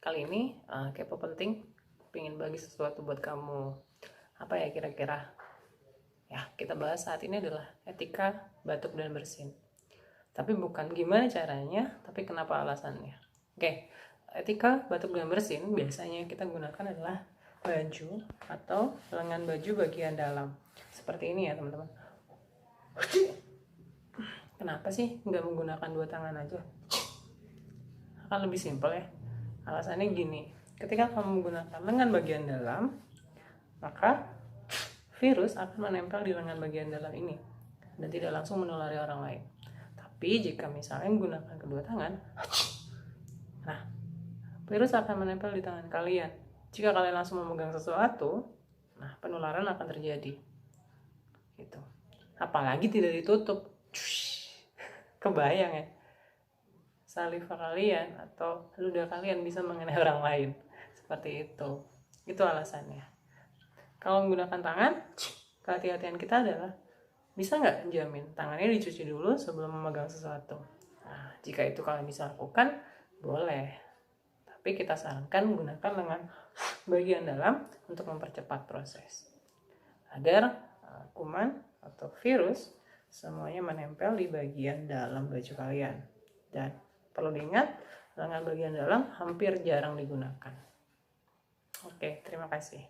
Kali ini kepo penting, pengen bagi sesuatu buat kamu. Apa ya kira-kira? Ya, kita bahas saat ini adalah etika batuk dan bersin. Tapi bukan gimana caranya, tapi kenapa alasannya. Oke, etika batuk dan bersin biasanya kita gunakan adalah baju atau lengan baju bagian dalam. Seperti ini ya teman-teman. Kenapa sih nggak menggunakan dua tangan aja? Akan lebih simpel ya. Alasannya gini, ketika kamu menggunakan lengan bagian dalam, maka virus akan menempel di lengan bagian dalam ini dan tidak langsung menulari orang lain. Tapi jika misalnya menggunakan kedua tangan, nah, virus akan menempel di tangan kalian. Jika kalian langsung memegang sesuatu, nah penularan akan terjadi. Gitu. Apalagi tidak ditutup. Kebayang ya? Saliva kalian atau ludah kalian bisa mengenai orang lain. Seperti itu alasannya. Kalau menggunakan tangan, kehati-hatian kita adalah bisa nggak jamin tangannya dicuci dulu sebelum memegang sesuatu. Nah, jika itu kalian bisa lakukan, boleh. Tapi kita sarankan menggunakan lengan bagian dalam untuk mempercepat proses agar kuman atau virus semuanya menempel di bagian dalam baju kalian. Dan perlu diingat, lengan bagian dalam hampir jarang digunakan. Oke, terima kasih.